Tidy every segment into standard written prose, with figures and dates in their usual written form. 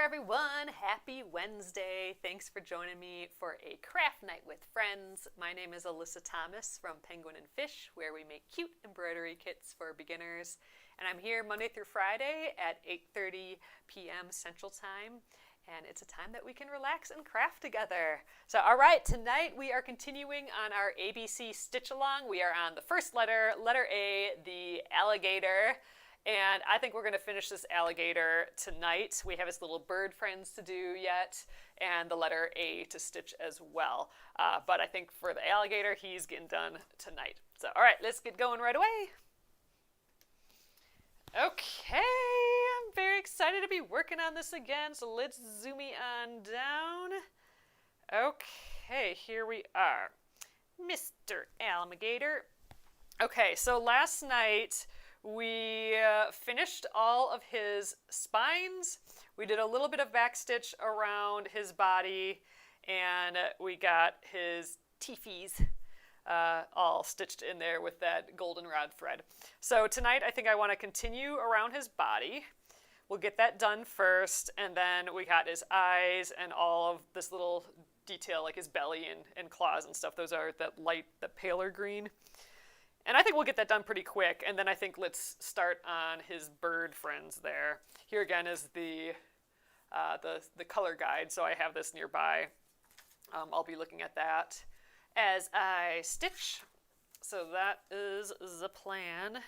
everyone. Happy Wednesday. Thanks for joining me for a craft night with friends. My name is Alyssa Thomas from Penguin and Fish, where we make cute embroidery kits for beginners. And I'm here Monday through Friday at 8:30 p.m. Central Time. And it's a time that we can relax and craft together. So, all right, tonight we are continuing on our ABC Stitch Along. We are on the first letter, letter A, the alligator. And I think we're going to finish this alligator tonight. We have his little bird friends to do yet, and the letter A to stitch as well. But I think for the alligator, he's getting done tonight. So, all right, let's get going right away. Okay, I'm very excited to be working on this again, so let's zoom on down. Okay, here we are. Mr. Alligator. Okay, so last night we finished all of his spines. We did a little bit of backstitch around his body, and we got his teefies all stitched in there with that goldenrod thread. So tonight I think I want to continue around his body. We'll get that done first, and then we got his eyes and all of this little detail like his belly and claws and stuff. Those are that light, the paler green. And I think we'll get that done pretty quick, and then I think let's start on his bird friends there. Here again is the color guide, so I have this nearby. I'll be looking at that as I stitch. So that is the plan.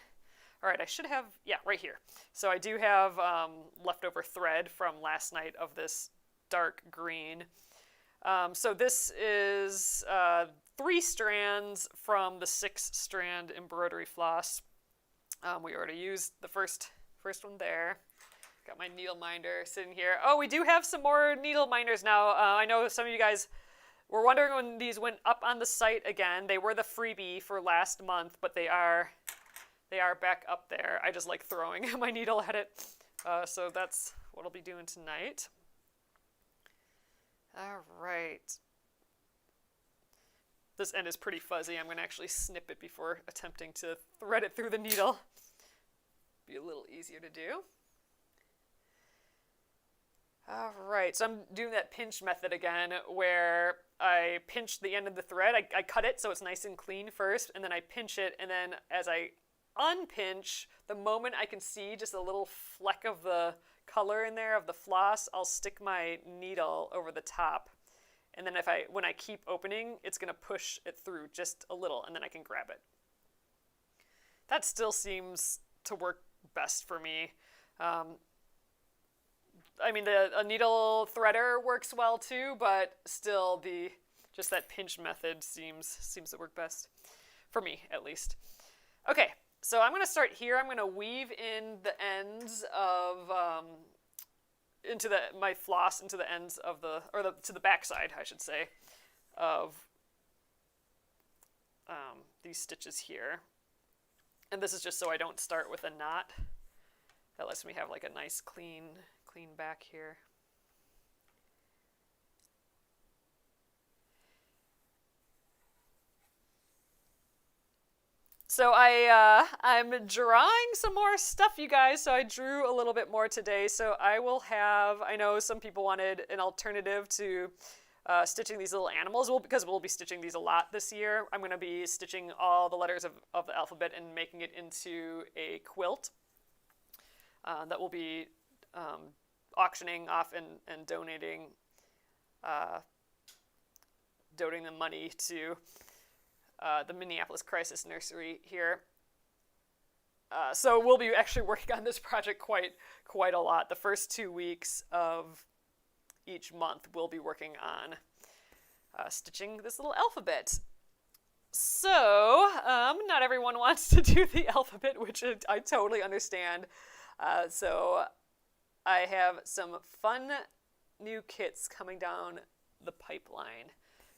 All right, I should have, yeah, right here. So I do have leftover thread from last night of this dark green. So this is 3 strands from the 6-strand embroidery floss. We already used the first one there. Got my needle minder sitting here. Oh, we do have some more needle minders now. I know some of you guys were wondering when these went up on the site again. They were the freebie for last month, but they are back up there. I just like throwing my needle at it. So that's what I'll be doing tonight. All right. This end is pretty fuzzy. I'm going to actually snip it before attempting to thread it through the needle. Be a little easier to do. All right, so I'm doing that pinch method again where I pinch the end of the thread. I cut it so it's nice and clean first, and then I pinch it, and then as I unpinch, the moment I can see just a little fleck of the color in there of the floss, I'll stick my needle over the top. And then when I keep opening, it's going to push it through just a little, and then I can grab it. That still seems to work best for me. I mean, a needle threader works well too, but still just that pinch method seems to work best for me, at least. Okay, so I'm going to start here. I'm going to weave in the ends of my floss into the ends of to the back side, I should say, of these stitches here. And this is just so I don't start with a knot. That lets me have like a nice clean back here. So I'm drawing some more stuff, you guys, so I drew a little bit more today. So I know some people wanted an alternative to stitching these little animals, because we'll be stitching these a lot this year. I'm going to be stitching all the letters of the alphabet and making it into a quilt that will be auctioning off and donating the money to the Minneapolis Crisis Nursery here. So we'll be actually working on this project quite a lot. The first 2 weeks of each month we'll be working on stitching this little alphabet. So not everyone wants to do the alphabet, which I totally understand. So I have some fun new kits coming down the pipeline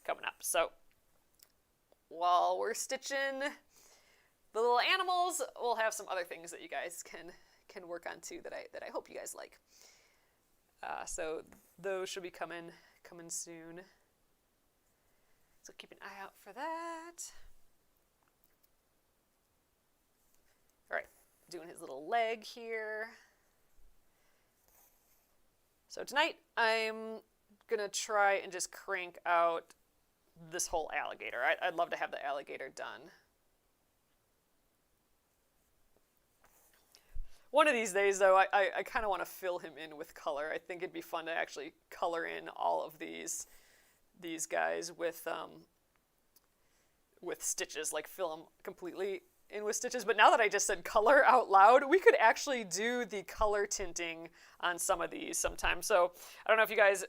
coming up. So while we're stitching the little animals, we'll have some other things that you guys can work on too that I hope you guys like. So those should be coming soon. So keep an eye out for that. All right, doing his little leg here. So tonight I'm gonna try and just crank out this whole alligator. I'd love to have the alligator done. One of these days, though, I kind of want to fill him in with color. I think it'd be fun to actually color in all of these guys with stitches, like fill them completely in with stitches. But now that I just said color out loud, we could actually do the color tinting on some of these sometime. So I don't know if you guys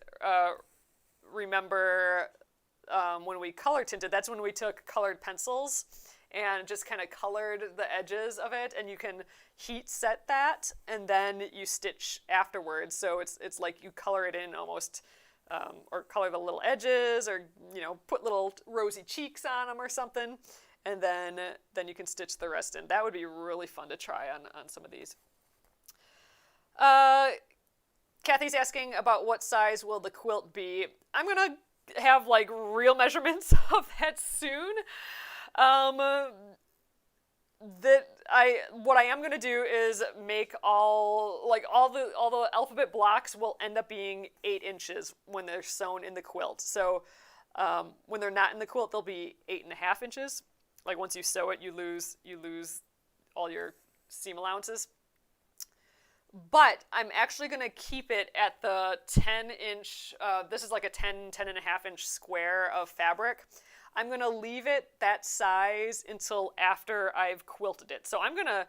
remember when we color tinted. That's when we took colored pencils and just kind of colored the edges of it, and you can heat set that, and then you stitch afterwards. So it's like you color it in almost, or color the little edges, or put little rosy cheeks on them or something, and then you can stitch the rest in. That would be really fun to try on some of these. Kathy's asking about what size will the quilt be. I'm gonna have like real measurements of that soon. What I am going to do is make all the alphabet blocks will end up being 8 inches when they're sewn in the quilt. So when they're not in the quilt, they'll be 8.5 inches. Like once you sew it, you lose all your seam allowances. But I'm actually going to keep it at the 10-inch, this is like a 10.5-inch square of fabric. I'm going to leave it that size until after I've quilted it. So I'm going to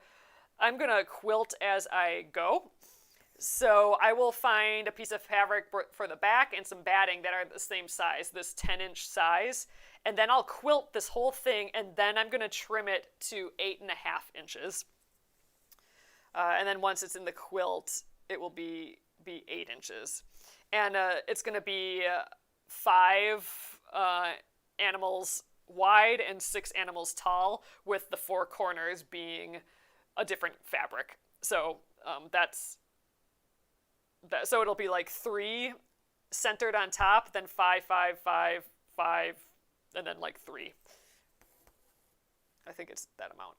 quilt as I go. So I will find a piece of fabric for the back and some batting that are the same size, this 10-inch size. And then I'll quilt this whole thing, and then I'm going to trim it to 8.5 inches. And then once it's in the quilt, it will be 8 inches. And it's going to be 5 animals wide and 6 animals tall, with the 4 corners being a different fabric. So so it'll be like 3 centered on top, then 5, 5, 5, 5, and then like 3. I think it's that amount.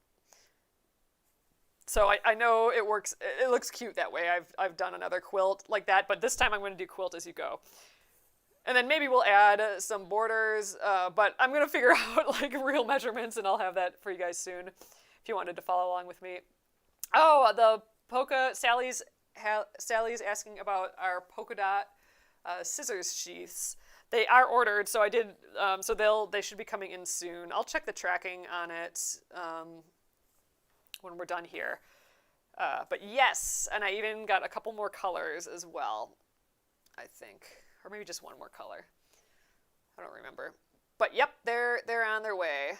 So I know it works. It looks cute that way. I've done another quilt like that, but this time I'm going to do quilt as you go. And then maybe we'll add some borders, but I'm going to figure out like real measurements, and I'll have that for you guys soon if you wanted to follow along with me. Oh, the polka, Sally's asking about our polka dot scissors sheaths. They are ordered, so I did. So they should be coming in soon. I'll check the tracking on it when we're done here. But yes, and I even got a couple more colors as well, I think. Or maybe just one more color. I don't remember. But yep, they're on their way.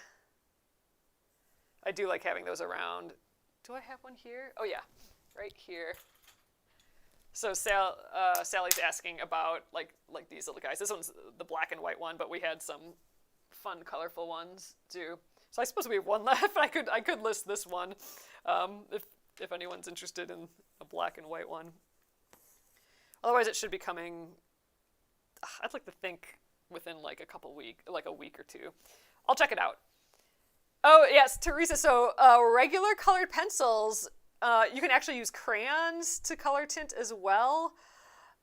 I do like having those around. Do I have one here? Oh yeah, right here. So Sally's asking about like these little guys. This one's the black and white one, but we had some fun, colorful ones too. So I suppose we have one left. I could list this one, if anyone's interested in a black and white one. Otherwise, it should be coming. I'd like to think within like a week or two. I'll check it out. Oh yes, Teresa. So regular colored pencils, you can actually use crayons to color tint as well.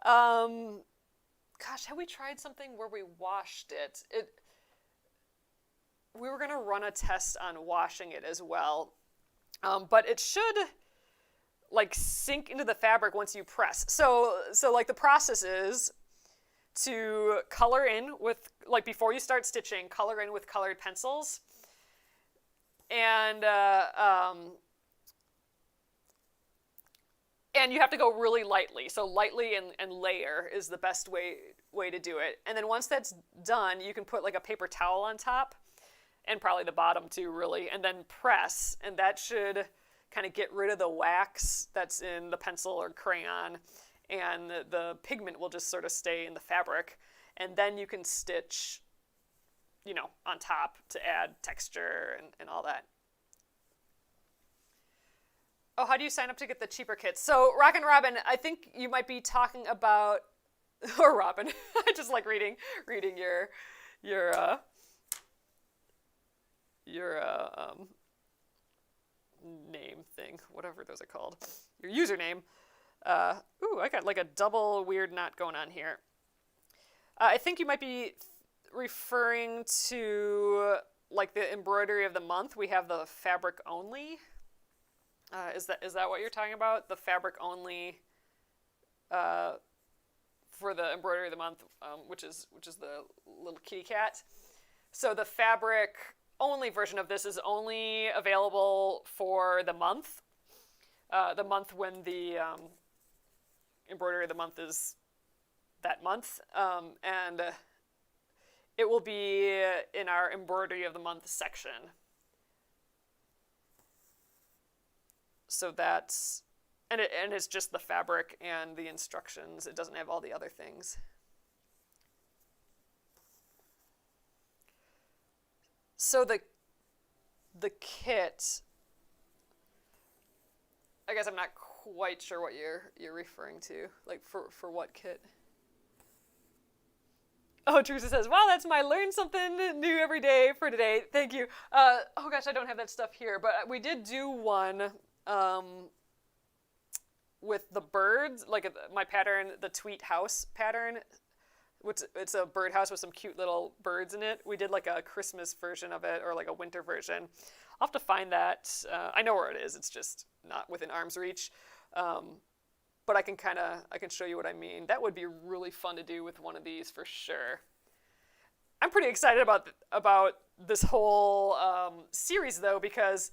Gosh, have we tried something where we washed it? We were gonna run a test on washing it as well, but it should like sink into the fabric once you press. So like the process is to color in with, like before you start stitching, color in with colored pencils, and you have to go really lightly. So lightly and layer is the best way to do it. And then once that's done, you can put like a paper towel on top, and probably the bottom too, really, and then press, and that should kind of get rid of the wax that's in the pencil or crayon, and the pigment will just sort of stay in the fabric, and then you can stitch, on top to add texture and all that. Oh, how do you sign up to get the cheaper kits? So, Rockin' Robin, I think you might be talking about, or Robin, I just like reading your name thing, whatever those are called, your username. Ooh, I got like a double weird knot going on here. I think you might be referring to like the embroidery of the month. We have the fabric only. Is that what you're talking about? The fabric only for the embroidery of the month, which is the little kitty cat. So the fabric only version of this is only available for the month when the embroidery of the month is that month, and it will be in our embroidery of the month section. So that's, and it's just the fabric and the instructions. It doesn't have all the other things. So the kit, I guess I'm not quite sure what you're referring to. Like for what kit? Oh, Teresa says, wow, that's my learn something new every day for today. Thank you. Oh gosh, I don't have that stuff here, but we did do one with the birds, like my pattern, the Tweet House pattern. It's a birdhouse with some cute little birds in it. We did like a Christmas version of it, or like a winter version. I'll have to find that. I know where it is. It's just not within arm's reach. But I can show you what I mean. That would be really fun to do with one of these for sure. I'm pretty excited about this whole series though, because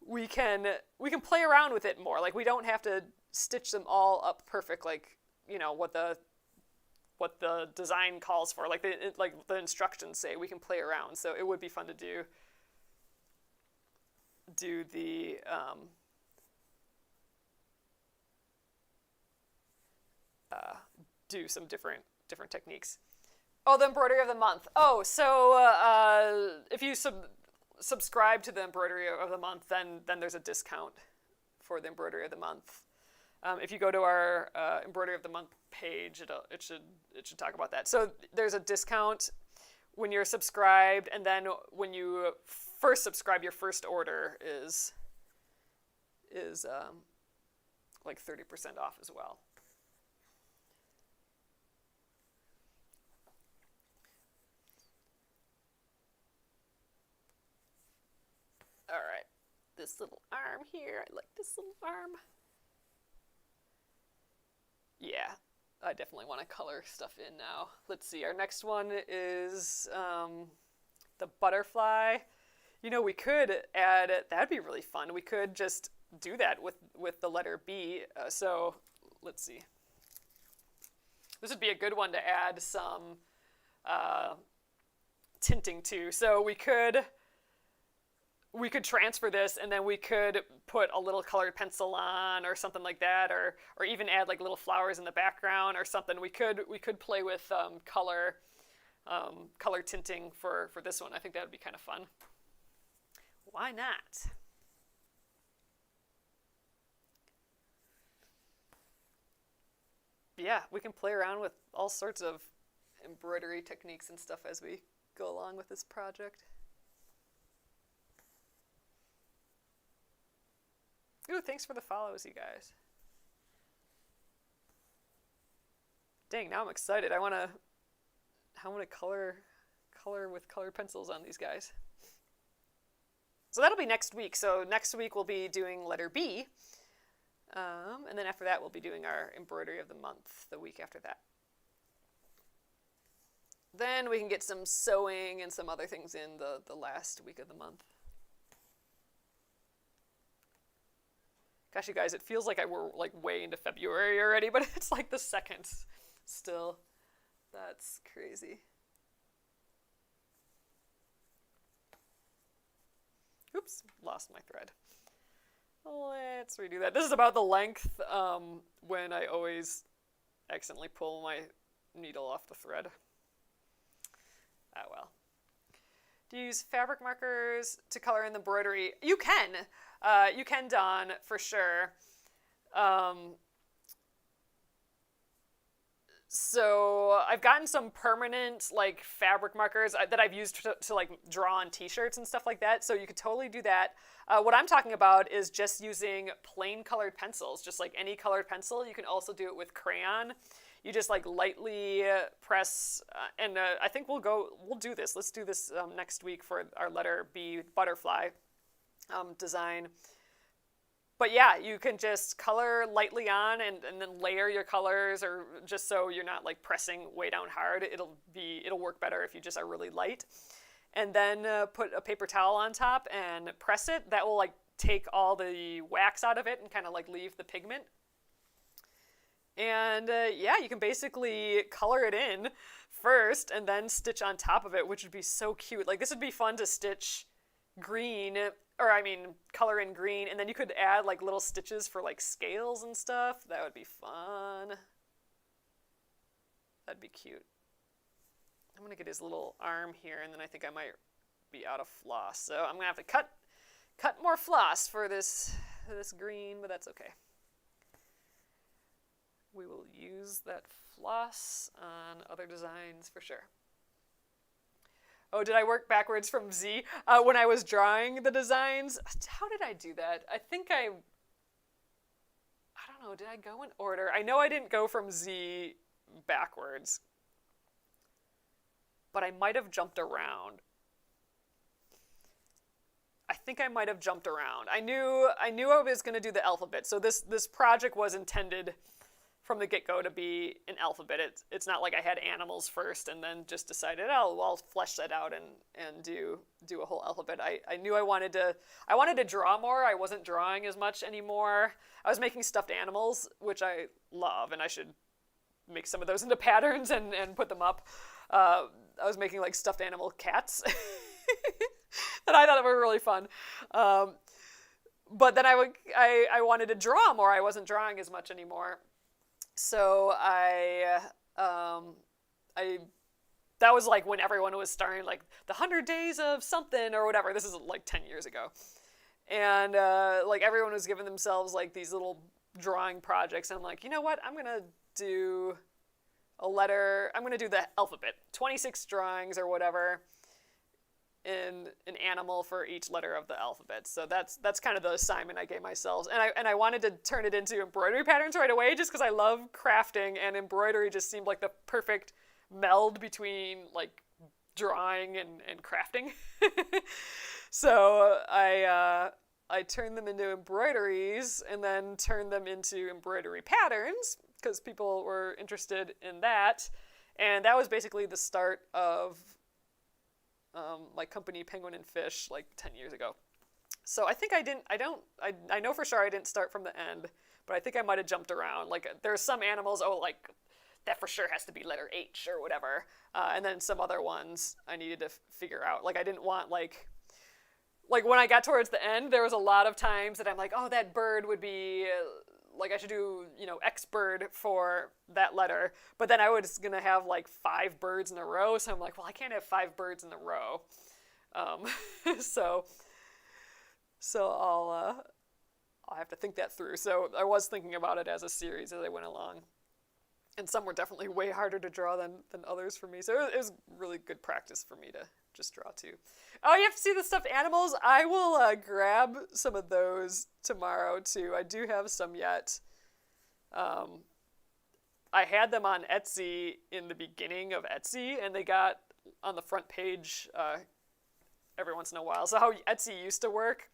we can play around with it more. Like we don't have to stitch them all up perfect, like what the design calls for, like the instructions say. We can play around, so it would be fun to do the do some different techniques. Oh, the embroidery of the month. Oh, so if you subscribe to the embroidery of the month, then there's a discount for the embroidery of the month. If you go to our embroidery of the month page, it should talk about that. So there's a discount when you're subscribed, and then when you first subscribe, your first order is like 30% off as well. All right, this little arm here. I like this little arm. Yeah, I definitely want to color stuff in now. Let's see, our next one is the butterfly. We could add, that'd be really fun. We could just do that with the letter B. So let's see. This would be a good one to add some tinting to. So we could transfer this, and then we could put a little colored pencil on or something like that, or even add like little flowers in the background or something. We could play with color tinting for this one. I think that would be kind of fun. Why not? Yeah, we can play around with all sorts of embroidery techniques and stuff as we go along with this project. Ooh, thanks for the follows, you guys. Dang, now I'm excited. I want to color with colored pencils on these guys. So that'll be next week. So next week we'll be doing letter B. And then after that we'll be doing our embroidery of the month the week after that. Then we can get some sewing and some other things in the last week of the month. Gosh, you guys, it feels like we're like way into February already, but it's like the 2nd still. That's crazy. Oops, lost my thread. Let's redo that. This is about the length when I always accidentally pull my needle off the thread. Ah, well. Do you use fabric markers to color in the embroidery? You can, Dawn, for sure. So I've gotten some permanent like fabric markers that I've used to like draw on t-shirts and stuff like that. So you could totally do that. What I'm talking about is just using plain colored pencils, just like any colored pencil. You can also do it with crayon. You just like lightly press, and I think we'll do this. Let's do this next week for our letter B butterfly design. But yeah, you can just color lightly on and then layer your colors, or just so you're not like pressing way down hard. It'll work better if you just are really light. And then put a paper towel on top and press it. That will like take all the wax out of it and kind of like leave the pigment. And yeah, you can basically color it in first and then stitch on top of it, which would be so cute. Like this would be fun to stitch green, or I mean color in green, and then you could add like little stitches for like scales and stuff. That would be fun. That'd be cute. I'm gonna get his little arm here, and then I think I might be out of floss, so I'm gonna have to cut more floss for this green, but that's okay. We will use that floss on other designs for sure. Oh, did I work backwards from Z? When I was drawing the designs, how did I do that? I think I don't know, did I go in order? I know I didn't go from Z backwards, but I might have jumped around. I think I might have jumped around. I knew I was going to do the alphabet, so this project was intended from the get-go to be an alphabet. It's not like I had animals first and then just decided, oh, well, I'll flesh that out and do a whole alphabet. I knew I wanted to draw more. I wasn't drawing as much anymore. I was making stuffed animals, which I love, and I should make some of those into patterns and put them up. I was making like stuffed animal cats and I thought they were really fun. But then I wanted to draw more. I wasn't drawing as much anymore. So that was like when everyone was starting like the 100 days of something or whatever. This is like 10 years ago. And like everyone was giving themselves like these little drawing projects. And I'm like, you know what? I'm going to do a letter. I'm going to do the alphabet, 26 drawings or whatever, in an animal for each letter of the alphabet. So that's kind of the assignment I gave myself. And I wanted to turn it into embroidery patterns right away just because I love crafting, and embroidery just seemed like the perfect meld between like drawing and crafting. So I turned them into embroideries and then turned them into embroidery patterns because people were interested in that. And that was basically the start of my company Penguin and Fish like 10 years ago. So I think I know for sure I didn't start from the end, but I think I might have jumped around. Like there's some animals, like that for sure has to be letter H or whatever. And then some other ones I needed to figure out. Like I didn't want like when I got towards the end, there was a lot of times that I'm like, oh, that bird would be like I should do, X bird for that letter. But then I was going to have like 5 birds in a row. So I'm like, well, I can't have 5 birds in a row. So I'll have to think that through. So I was thinking about it as a series as I went along. And some were definitely way harder to draw than others for me. So it was really good practice for me to just draw too. Oh, you have to see the stuffed animals? I will grab some of those tomorrow too. I do have some yet. I had them on Etsy in the beginning of Etsy, and they got on the front page every once in a while. So how Etsy used to work,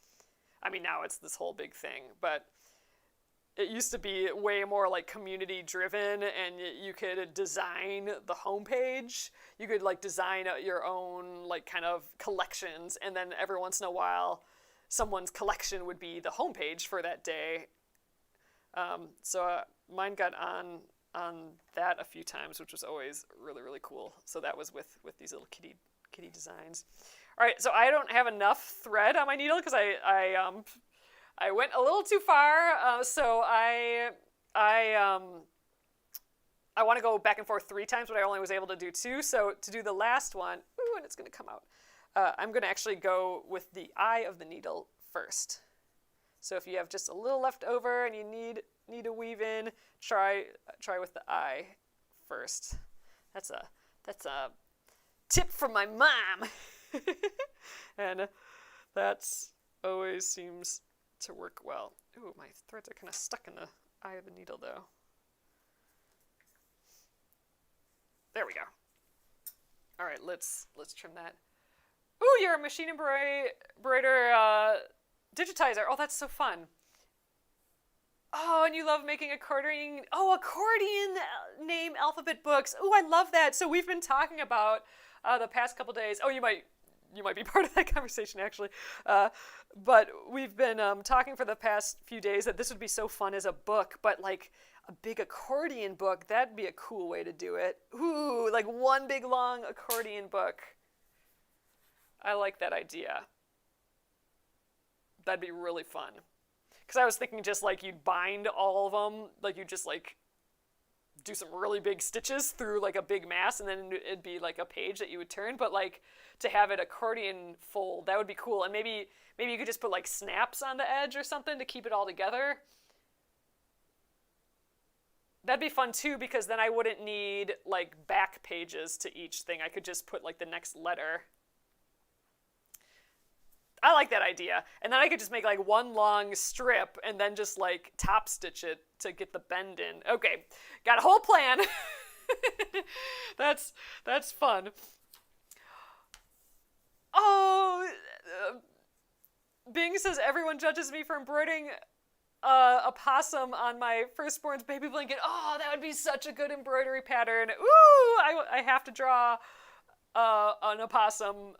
I mean, now it's this whole big thing, but it used to be way more like community driven, and you could design the homepage. You could like design your own like kind of collections, and then every once in a while someone's collection would be the homepage for that day. So mine got on that a few times, which was always really, really cool. So that was with these little kitty designs. All right, so I don't have enough thread on my needle because I went a little too far, so I want to go back and forth 3 times, but I only was able to do 2. So to do the last one, and it's going to come out, I'm going to actually go with the eye of the needle first. So if you have just a little left over and you need to weave in, try with the eye first. That's a tip from my mom. And that's always seems to work well. Ooh, my threads are kind of stuck in the eye of the needle though. There we go. All right, let's trim that. Ooh, you're a machine embroider digitizer. Oh, that's so fun. Oh, and you love making accordion name alphabet books. Oh, I love that. So we've been talking about the past couple days. Oh, you might be part of that conversation actually. But we've been talking for the past few days that this would be so fun as a book, but like a big accordion book, that'd be a cool way to do it. Ooh, like one big long accordion book. I like that idea. That'd be really fun. Because I was thinking just like you'd bind all of them, like you just like do some really big stitches through like a big mass, and then it'd be like a page that you would turn. But like to have it accordion fold, that would be cool. And maybe you could just put like snaps on the edge or something to keep it all together. That'd be fun too, because then I wouldn't need like back pages to each thing. I could just put like the next letter. I like that idea. And then I could just make like one long strip and then just like top stitch it to get the bend in. Okay, got a whole plan. That's fun. Oh, Bing says everyone judges me for embroidering a possum on my firstborn's baby blanket. Oh, that would be such a good embroidery pattern. Ooh, I have to draw an opossum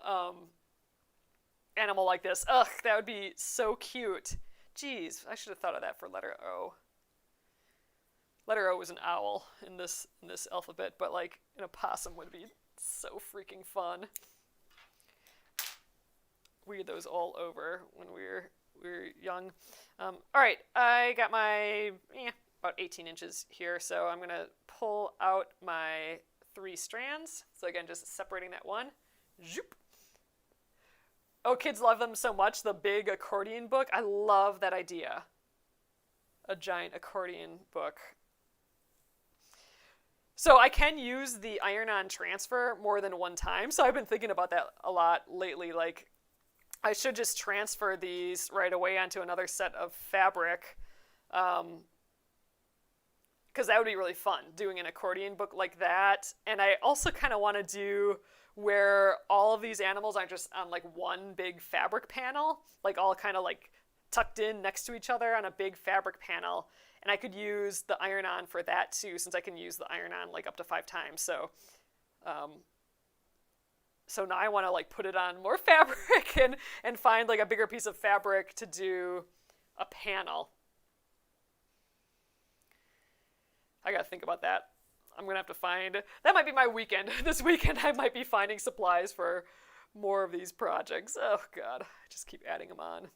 animal like this. Ugh, that would be so cute. Jeez, I should have thought of that for letter O. Letter O is an owl in this alphabet, but like an opossum would be so freaking fun. We had those all over when we were young. All right, I got my about 18 inches here, so I'm gonna pull out my 3 strands. So again, just separating that one. Zoop. Oh, kids love them so much, the big accordion book. I love that idea. A giant accordion book. So I can use the iron-on transfer more than one time, so I've been thinking about that a lot lately. Like, I should just transfer these right away onto another set of fabric, because that would be really fun, doing an accordion book like that. And I also kind of want to do where all of these animals are just on like one big fabric panel, like all kind of like tucked in next to each other on a big fabric panel. And I could use the iron-on for that too, since I can use the iron-on like up to 5 times. So now I want to like put it on more fabric and find like a bigger piece of fabric to do a panel. I gotta think about that. I'm gonna have to find, that might be my weekend. This weekend I might be finding supplies for more of these projects. Oh God, I just keep adding them on.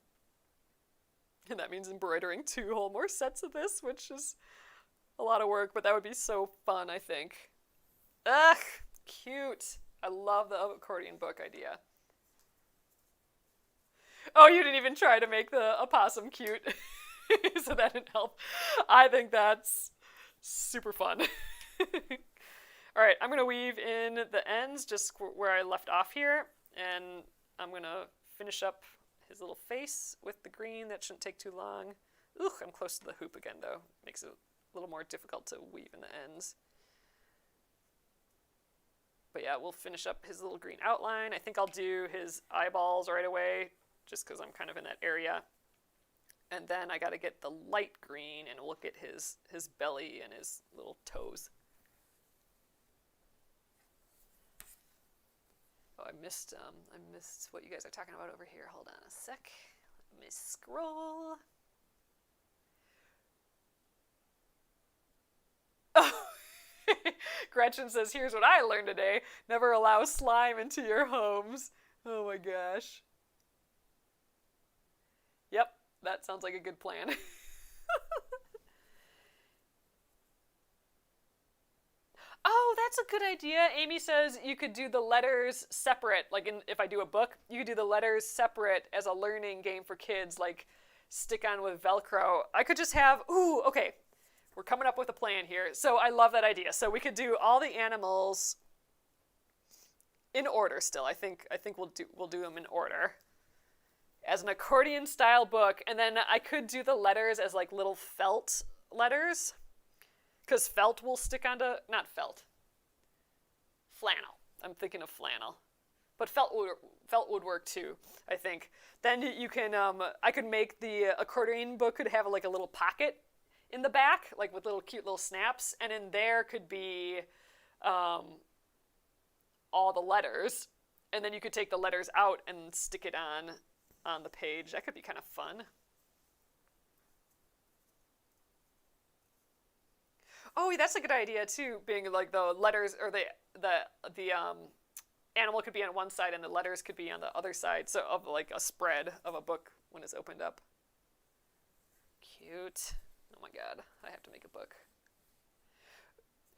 And that means embroidering 2 whole more sets of this, which is a lot of work, but that would be so fun, I think. Ugh, cute. I love the accordion book idea. Oh, you didn't even try to make the opossum cute. So that didn't help. I think that's super fun. All right, I'm going to weave in the ends just where I left off here, and I'm going to finish up his little face with the green. That shouldn't take too long. Ooh, I'm close to the hoop again, though. Makes it a little more difficult to weave in the ends. But yeah, we'll finish up his little green outline. I think I'll do his eyeballs right away, just because I'm kind of in that area. And then I got to get the light green and look at his belly and his little toes. Oh, I missed what you guys are talking about over here. Hold on a sec. Let me scroll. Oh, Gretchen says, here's what I learned today. Never allow slime into your homes. Oh my gosh. Yep, that sounds like a good plan. Oh, that's a good idea. Amy says you could do the letters separate. Like if I do a book, you could do the letters separate as a learning game for kids, like stick on with Velcro. I could just have, ooh, okay. We're coming up with a plan here. So I love that idea. So we could do all the animals in order still. I think we'll do them in order. As an accordion style book, and then I could do the letters as like little felt letters. Because felt will stick onto, not felt. Flannel. I'm thinking of flannel. But felt would work too, I think. Then you can, I could make the accordion book could have like a little pocket in the back, like with cute little snaps, and in there could be all the letters, and then you could take the letters out and stick it on the page. That could be kind of fun. Oh, that's a good idea too, being like the letters, or the animal could be on one side and the letters could be on the other side, so of like a spread of a book when it's opened up. Cute. Oh my god, I have to make a book.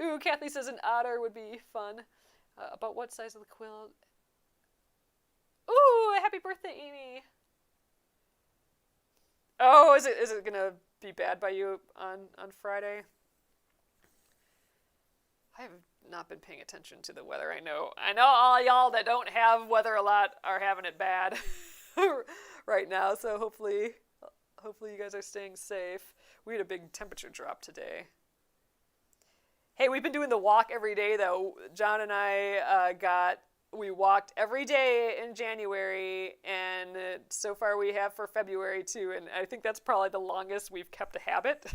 Ooh, Kathy says an otter would be fun. About what size of the quilt? Ooh, happy birthday, Amy. Oh, is it gonna be bad by you on Friday? I have not been paying attention to the weather. I know all y'all that don't have weather a lot are having it bad right now, so hopefully you guys are staying safe. We had a big temperature drop today. Hey, we've been doing the walk every day though. John and I we walked every day in January, and so far we have for February too, and I think that's probably the longest we've kept a habit.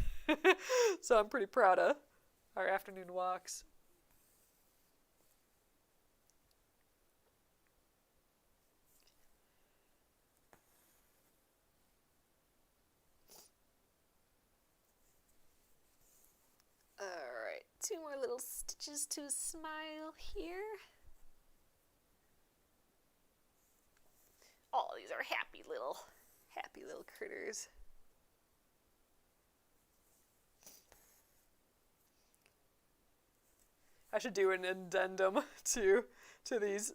So I'm pretty proud of our afternoon walks. Alright, 2 more little stitches to smile here. Oh, these are happy little critters. I should do an addendum to these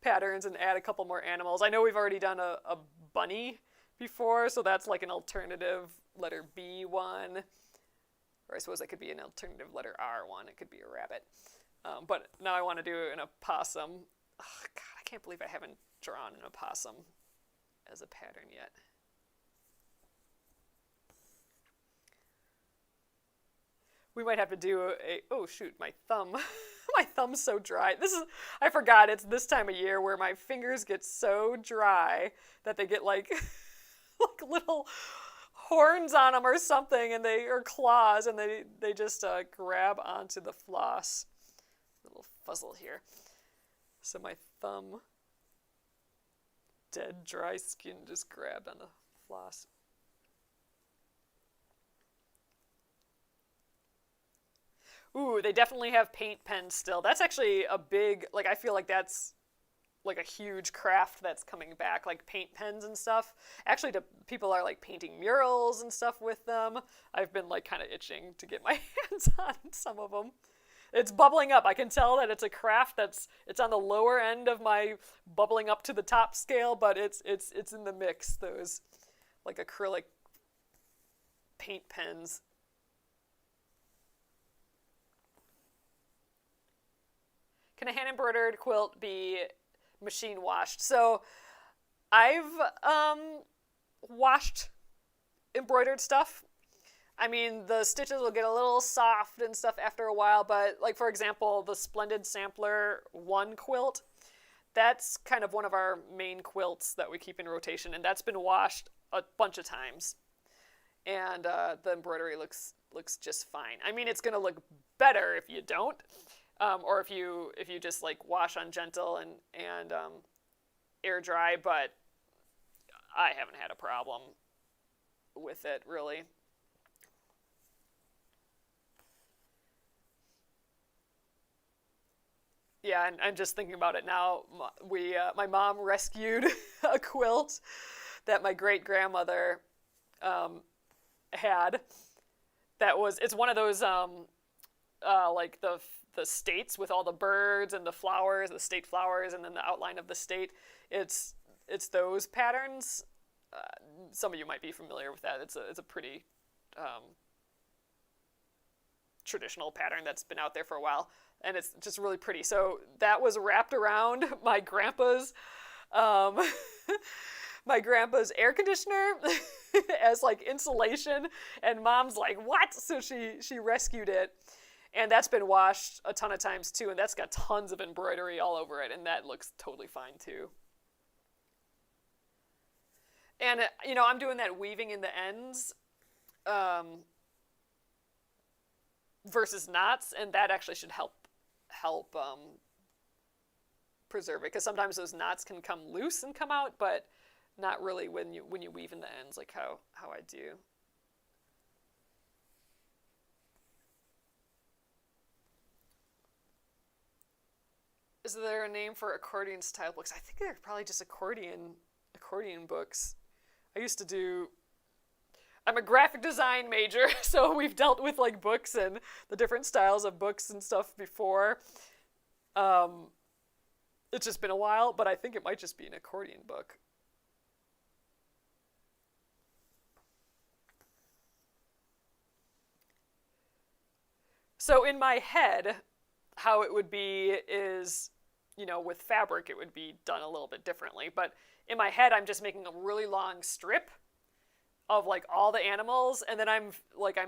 patterns and add a couple more animals. I know we've already done a bunny before, so that's like an alternative letter B one. Or I suppose that could be an alternative letter R one. It could be a rabbit. But now I want to do an opossum. Oh, God, I can't believe I haven't drawn an opossum as a pattern yet. We might have to do oh shoot, my thumb. My thumb's so dry. I forgot it's this time of year where my fingers get so dry that they get like, like little horns on them or something, and or claws, and they just grab onto the floss. Little fuzzle here. So my thumb, dead dry skin, just grabbed on the floss. Ooh, they definitely have paint pens still. That's actually a big, like, I feel like that's like a huge craft that's coming back, like paint pens and stuff. Actually, people are like painting murals and stuff with them. I've been like kind of itching to get my hands on some of them. It's bubbling up. I can tell that it's a craft it's on the lower end of my bubbling up to the top scale, but it's in the mix. Those like acrylic paint pens. Can a hand embroidered quilt be machine washed? So I've washed embroidered stuff. I mean, the stitches will get a little soft and stuff after a while, but like, for example, the Splendid Sampler 1 quilt, that's kind of one of our main quilts that we keep in rotation, and that's been washed a bunch of times. And the embroidery looks just fine. I mean, it's going to look better if you don't, or if you just like wash on gentle and air dry, but I haven't had a problem with it, really. Yeah, and I'm just thinking about it now. My mom rescued a quilt that my great-grandmother had. It's one of those like the states with all the birds and the flowers, the state flowers, and then the outline of the state. It's those patterns. Some of you might be familiar with that. It's a pretty traditional pattern that's been out there for a while, and it's just really pretty. So that was wrapped around my grandpa's my grandpa's air conditioner as like insulation, and Mom's like, what? So she rescued it, and that's been washed a ton of times too, and that's got tons of embroidery all over it, and that looks totally fine too. And I'm doing that weaving in the ends versus knots, and that actually should help preserve it, because sometimes those knots can come loose and come out, but not really when you weave in the ends, like how I do. Is there a name for accordion style books? I think they're probably just accordion books. I'm a graphic design major, so we've dealt with like books and the different styles of books and stuff before. It's just been a while, but I think it might just be an accordion book. So in my head, how it would be is, with fabric, it would be done a little bit differently. But in my head, I'm just making a really long strip of like all the animals, and then I'm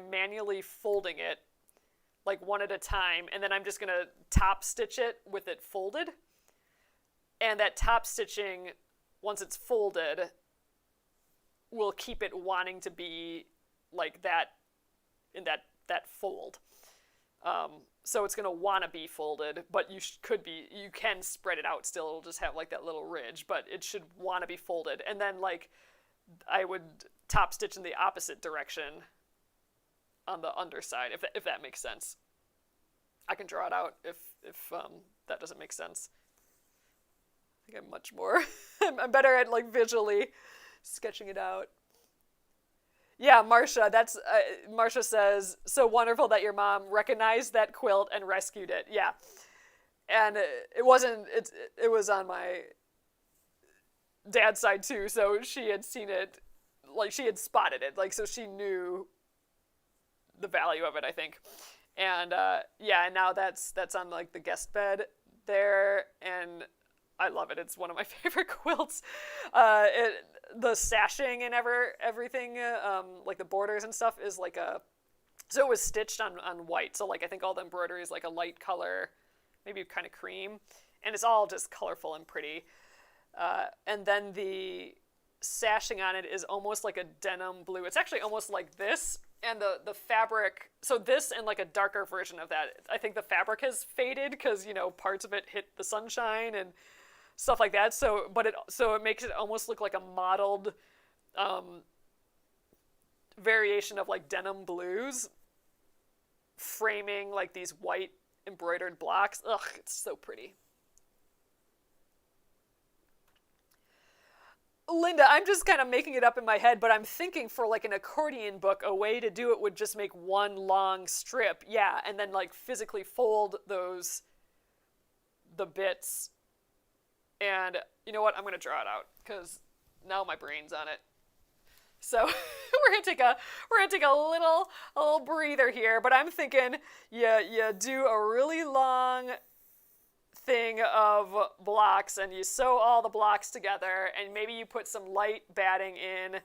manually folding it like one at a time, and then I'm just gonna top stitch it with it folded. And that top stitching, once it's folded, will keep it wanting to be like that in that fold. So it's gonna want to be folded, but you can spread it out still. It'll just have like that little ridge, but it should want to be folded. And then like I would top stitch in the opposite direction on the underside, if that makes sense. I can draw it out if that doesn't make sense. I think I'm much more, I'm better at like visually sketching it out. Yeah, Marcia, Marcia says, so wonderful that your mom recognized that quilt and rescued it. Yeah. And it was on my dad's side too, so she had seen it, like she had spotted it, like so she knew the value of it, I think. And and now that's on like the guest bed there, and I love it. It's one of my favorite quilts. The sashing and everything, like the borders and stuff is like so it was stitched on white. So like I think all the embroidery is like a light color, maybe kind of cream, and it's all just colorful and pretty. And then the sashing on it is almost like a denim blue. It's actually almost like this, and the fabric, so this and like a darker version of that. I think the fabric has faded because, parts of it hit the sunshine and stuff like that. So it makes it almost look like a modeled variation of like denim blues, framing like these white embroidered blocks. Ugh, it's so pretty. Linda, I'm just kind of making it up in my head, but I'm thinking for like an accordion book, a way to do it would just make one long strip, yeah, and then like physically fold the bits. And you know what? I'm gonna draw it out because now my brain's on it. So we're gonna take a little breather here. But I'm thinking you do a really long thing of blocks, and you sew all the blocks together, and maybe you put some light batting in.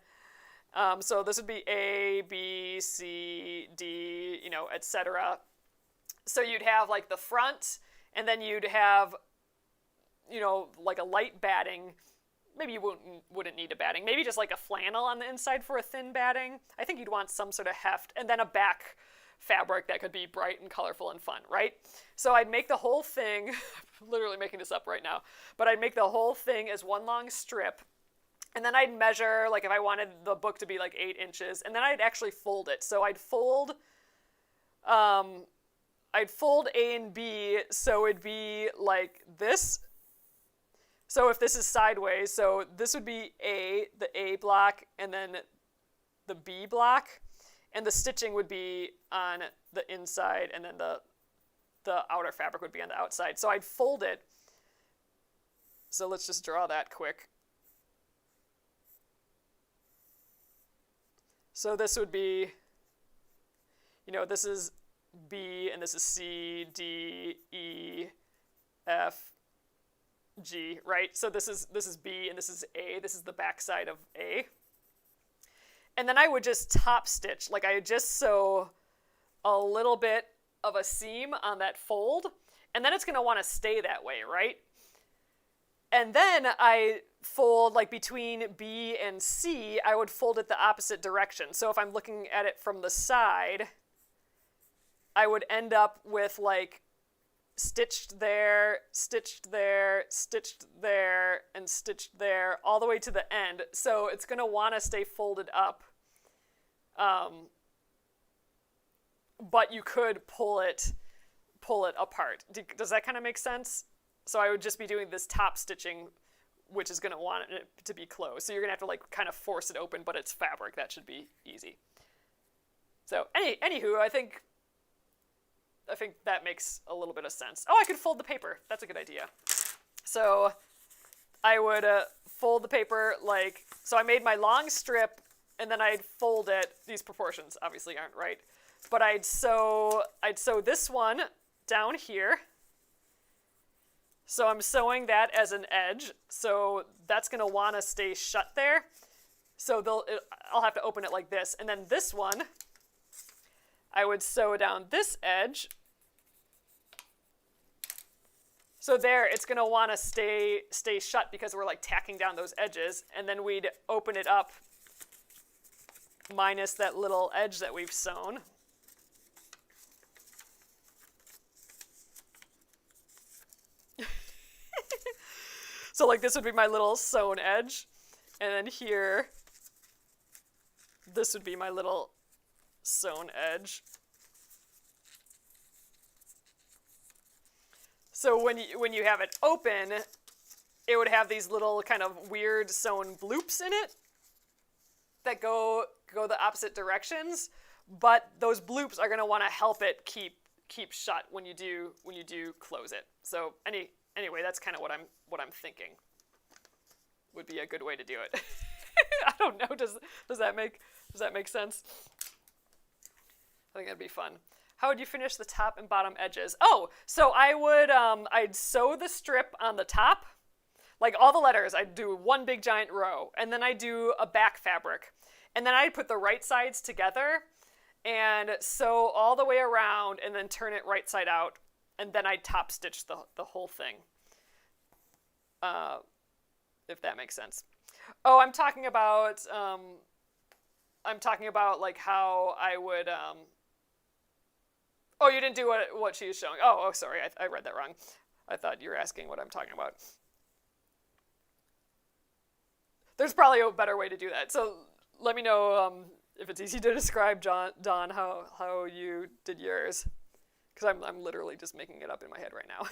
So this would be A, B, C, D, etc. So you'd have like the front, and then you'd have like a light batting. Maybe you wouldn't need a batting. Maybe just like a flannel on the inside for a thin batting. I think you'd want some sort of heft, and then a back fabric that could be bright and colorful and fun, right? So I'd make the whole thing, I'm literally making this up right now, but I'd make the whole thing as one long strip, and then I'd measure, like if I wanted the book to be like 8 inches, and then I'd actually fold it. So I'd fold A and B, so it'd be like this. So if this is sideways, so this would be the A block, and then the B block, and the stitching would be on the inside, and then the outer fabric would be on the outside. So I'd fold it. So let's just draw that quick. So this would be, this is B, and this is C, D, E, F, G, right? So this is B and this is A. This is the back side of A. And then I would just top stitch, like I would just sew a little bit of a seam on that fold, and then it's going to want to stay that way, right? And then I fold, like between B and C, I would fold it the opposite direction. So if I'm looking at it from the side, I would end up with like stitched there, stitched there, stitched there, and stitched there, all the way to the end. So it's going to want to stay folded up. But you could pull it apart. Does that kind of make sense? So I would just be doing this top stitching, which is going to want it to be closed. So you're going to have to like kind of force it open, but it's fabric. That should be easy. So anywho, I think that makes a little bit of sense. Oh, I could fold the paper. That's a good idea. So I would fold the paper like, so I made my long strip, and then I'd fold it. These proportions obviously aren't right, but I'd sew this one down here. So I'm sewing that as an edge. So that's going to want to stay shut there. So I'll have to open it like this. And then this one, I would sew down this edge. So there, it's going to want to stay shut because we're like tacking down those edges. And then we'd open it up minus that little edge that we've sewn. So like this would be my little sewn edge. And then here, this would be my little sewn edge. So when you have it open, it would have these little kind of weird sewn bloops in it that go the opposite directions, but those bloops are going to want to help it keep shut when you do close it. So anyway, that's kind of what I'm thinking would be a good way to do it. I don't know. Does that make sense? I think that'd be fun. How would you finish the top and bottom edges? Oh, so I'd sew the strip on the top, like all the letters. I'd do one big giant row, and then I'd do a back fabric, and then I'd put the right sides together and sew all the way around, and then turn it right side out, and then I'd top stitch the whole thing. If that makes sense. Oh, I'm talking about like how I would. Oh, you didn't do what she was showing. Oh, sorry, I read that wrong. I thought you were asking what I'm talking about. There's probably a better way to do that. So let me know if it's easy to describe, Dawn, how you did yours, because I'm literally just making it up in my head right now.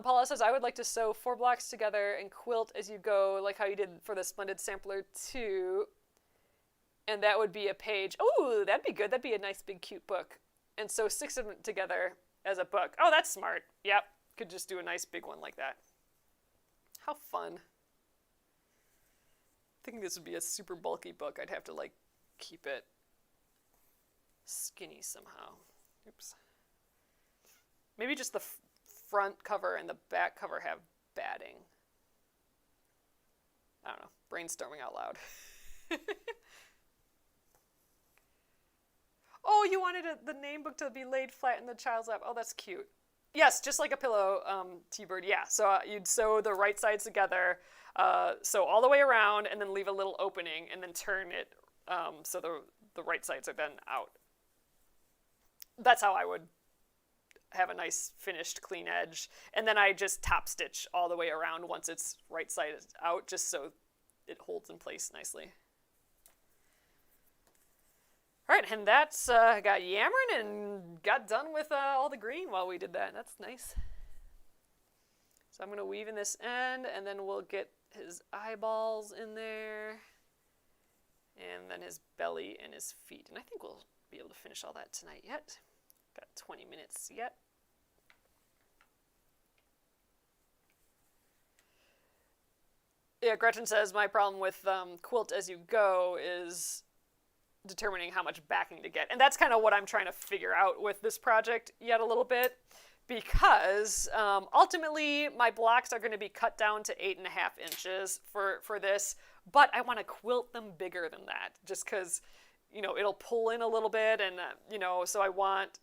Paula says, I would like to sew 4 blocks together and quilt as you go, like how you did for the Splendid Sampler 2. And that would be a page. Oh, that'd be good. That'd be a nice, big, cute book. And sew 6 of them together as a book. Oh, that's smart. Yep. Could just do a nice, big one like that. How fun. I think this would be a super bulky book. I'd have to, like, keep it skinny somehow. Oops. Maybe just the front cover and the back cover have batting. I don't know. Brainstorming out loud. Oh, you wanted the name book to be laid flat in the child's lap. Oh, that's cute. Yes, just like a pillow, T-Bird. Yeah, so you'd sew the right sides together, sew all the way around, and then leave a little opening, and then turn it so the right sides are then out. That's how I would have a nice finished clean edge, and then I just top stitch all the way around once it's right side out, just so it holds in place nicely. All right, and that's got yammering and got done with all the green while we did that. That's nice. So I'm going to weave in this end, and then we'll get his eyeballs in there, and then his belly and his feet. And I think we'll be able to finish all that tonight yet. Got 20 minutes yet. Yeah, Gretchen says my problem with Quilt as you go is determining how much backing to get. And that's kind of what I'm trying to figure out with this project yet a little bit, because ultimately my blocks are going to be cut down to 8.5 inches for this, but I want to quilt them bigger than that just because, you know, it'll pull in a little bit, and you know, so I want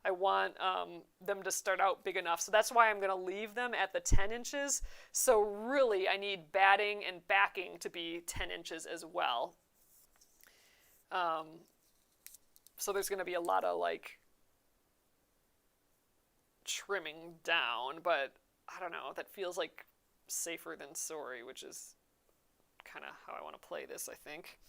them to start out big enough. So that's why I'm going to leave them at the 10 inches. So really I need batting and backing to be 10 inches as well. So there's going to be a lot of like trimming down, but I don't know, that feels like safer than sorry, which is kind of how I want to play this, I think.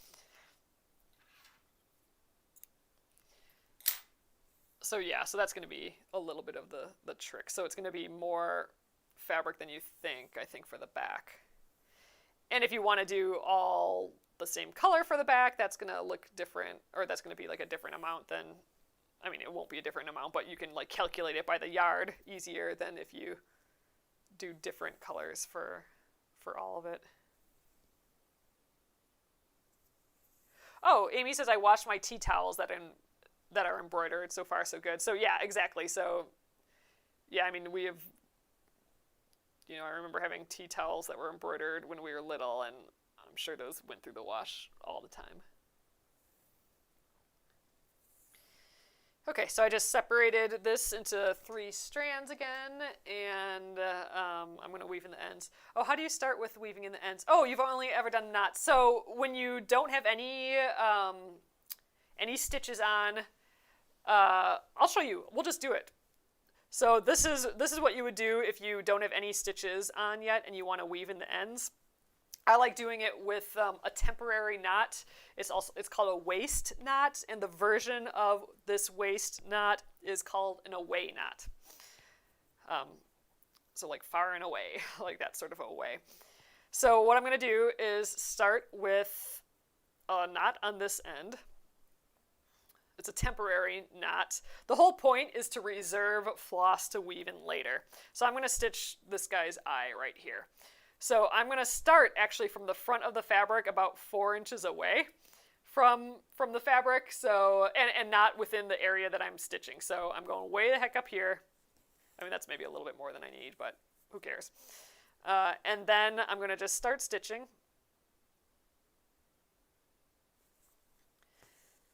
So yeah, so that's going to be a little bit of the trick. So it's going to be more fabric than you think, I think, for the back. And if you want to do all the same color for the back, that's going to look different, or that's going to be like a different amount than, I mean, it won't be a different amount, but you can like calculate it by the yard easier than if you do different colors for all of it. Oh, Amy says I washed my tea towels that are embroidered. So far, so good. So yeah, exactly. So yeah, I mean, we have, you know, I remember having tea towels that were embroidered when we were little, and I'm sure those went through the wash all the time. Okay, so I just separated this into 3 strands again, and I'm going to weave in the ends. Oh, how do you start with weaving in the ends? Oh, you've only ever done knots. So when you don't have any stitches on, I'll show you. We'll just do it. So this is what you would do if you don't have any stitches on yet and you want to weave in the ends. I like doing it with a temporary knot. It's called a waist knot, and the version of this waist knot is called an away knot. So like far and away, like that sort of away. So what I'm going to do is start with a knot on this end. It's a temporary knot. The whole point is to reserve floss to weave in later. So I'm going to stitch this guy's eye right here. So I'm going to start actually from the front of the fabric about 4 inches away from the fabric, so and not within the area that I'm stitching. So I'm going way the heck up here. I mean, that's maybe a little bit more than I need, but who cares? And then I'm going to just start stitching.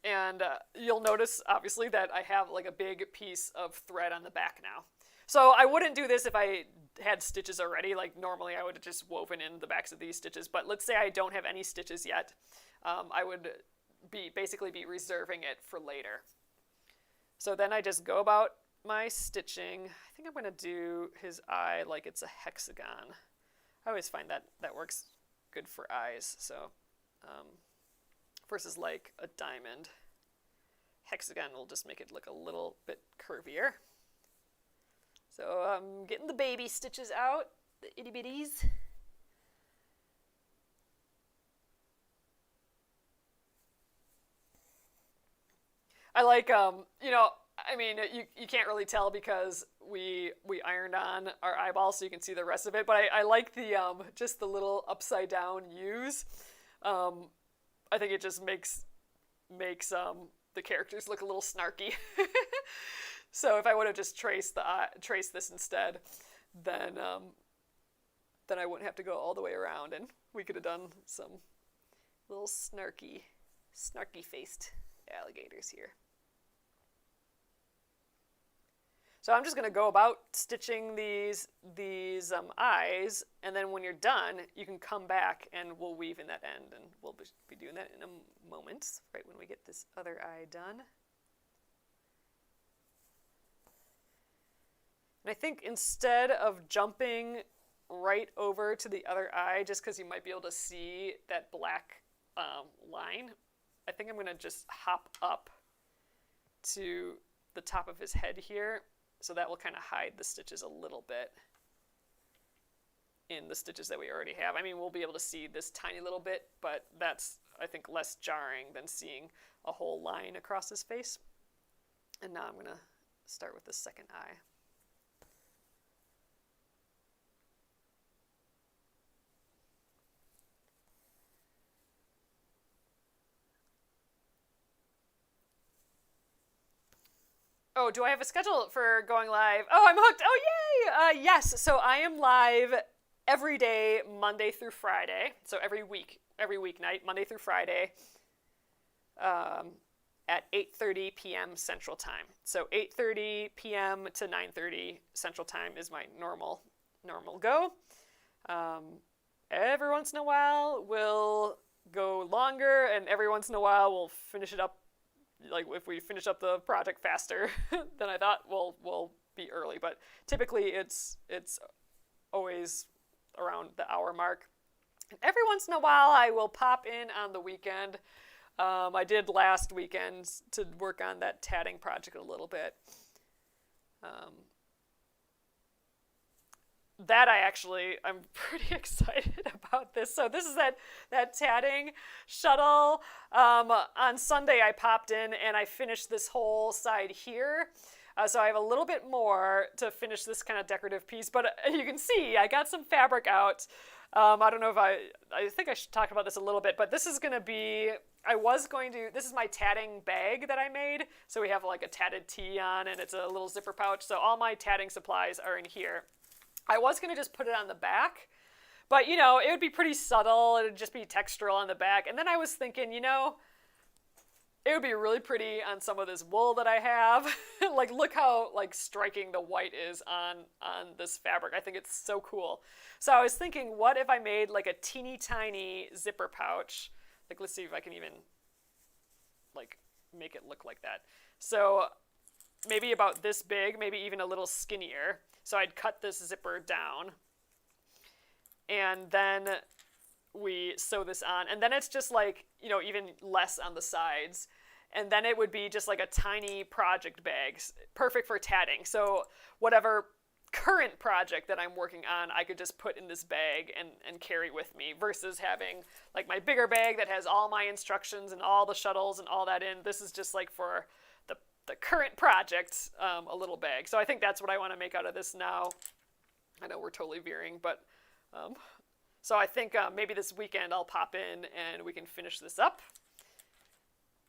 And you'll notice, obviously, that I have like a big piece of thread on the back now. So I wouldn't do this if I had stitches already. Like normally I would have just woven in the backs of these stitches. But let's say I don't have any stitches yet. I would basically be reserving it for later. So then I just go about my stitching. I think I'm going to do his eye like it's a hexagon. I always find that works good for eyes. So versus like a diamond. Hexagon will just make it look a little bit curvier. So I'm getting the baby stitches out, the itty bitties. I like, you know, I mean, you can't really tell because we ironed on our eyeballs so you can see the rest of it, but I like the, just the little upside down U's. I think it just makes the characters look a little snarky. So if I would have just traced this instead, then I wouldn't have to go all the way around, and we could have done some little snarky faced alligators here. So I'm just going to go about stitching these eyes, and then when you're done, you can come back and we'll weave in that end, and we'll be doing that in a moment, right when we get this other eye done. And I think instead of jumping right over to the other eye, just because you might be able to see that black line, I think I'm going to just hop up to the top of his head here. So that will kind of hide the stitches a little bit in the stitches that we already have. I mean, we'll be able to see this tiny little bit, but that's, I think, less jarring than seeing a whole line across his face. And now I'm going to start with the second eye. Oh, do I have a schedule for going live? Oh, I'm hooked. Oh, yay! Yes, so I am live every day, Monday through Friday. So every weeknight, Monday through Friday, at 8:30 p.m. Central Time. So 8:30 p.m. to 9:30 Central Time is my normal go. Every once in a while, we'll go longer, and every once in a while, we'll finish it up. Like if we finish up the project faster than I thought, we'll be early. But typically, it's always around the hour mark. And every once in a while, I will pop in on the weekend. I did last weekend to work on that tatting project a little bit. I'm pretty excited about this. So this is that tatting shuttle. On Sunday, I popped in and I finished this whole side here. So I have a little bit more to finish this kind of decorative piece, but you can see I got some fabric out. I don't know if I think I should talk about this a little bit, but this is going to be, this is my tatting bag that I made. So we have like a tatted tee on, and it's a little zipper pouch. So all my tatting supplies are in here. I was going to just put it on the back, but it would be pretty subtle. It would just be textural on the back. And then I was thinking, it would be really pretty on some of this wool that I have. Like, look how striking the white is on this fabric. I think it's so cool. So I was thinking, what if I made like a teeny tiny zipper pouch? Like, let's see if I can even make it look like that. So maybe about this big, maybe even a little skinnier. So I'd cut this zipper down, and then we sew this on, and then it's just even less on the sides, and then it would be just like a tiny project bag, perfect for tatting. So whatever current project that I'm working on, I could just put in this bag and carry with me, versus having like my bigger bag that has all my instructions and all the shuttles and all that in. This is just like for the current project, a little bag. So I think that's what I want to make out of this now. I know we're totally veering, but so I think maybe this weekend I'll pop in and we can finish this up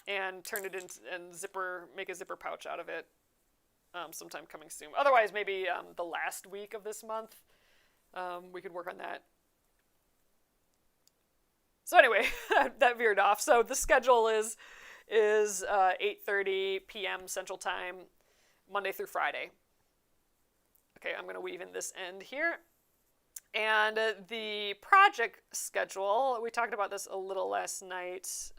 and turn it into and make a zipper pouch out of it sometime coming soon. Otherwise, maybe the last week of this month, we could work on that. So anyway, that veered off. So the schedule is 8:30 p.m. Central Time, Monday through Friday. Okay, I'm going to weave in this end here. And the project schedule, we talked about this a little last night.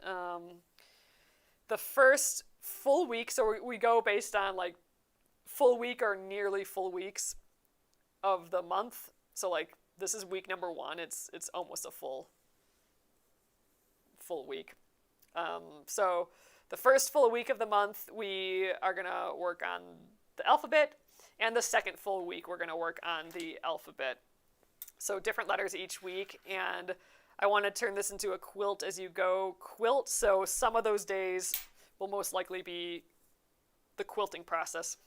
The first full week, so we go based on like full week or nearly full weeks of the month. So like this is week number 1. It's almost a full week. So the first full week of the month, we are going to work on the alphabet, and the second full week, we're going to work on the alphabet. So different letters each week, and I want to turn this into a quilt as you go quilt, so some of those days will most likely be the quilting process.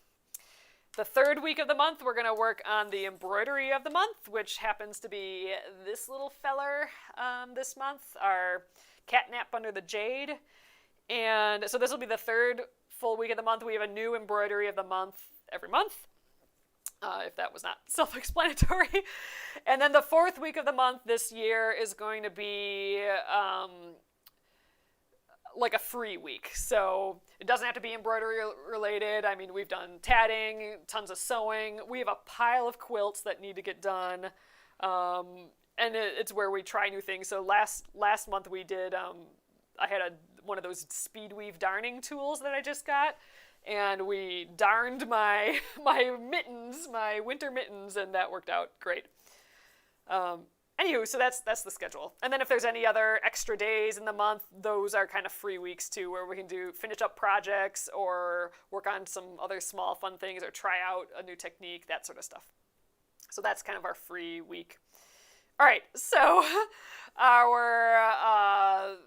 The third week of the month, we're going to work on the embroidery of the month, which happens to be this little feller this month, our catnap under the jade. And so this will be the third full week of the month. We have a new embroidery of the month every month, if that was not self-explanatory. And then the fourth week of the month this year is going to be like a free week. So it doesn't have to be embroidery related. I mean, we've done tatting, tons of sewing. We have a pile of quilts that need to get done. And it's where we try new things. So last month we did, I had one of those speed weave darning tools that I just got, and we darned my mittens, my winter mittens, and that worked out great. Anywho, so that's the schedule. And then if there's any other extra days in the month, those are kind of free weeks too, where we can finish up projects or work on some other small fun things or try out a new technique, that sort of stuff. So that's kind of our free week. All right, so our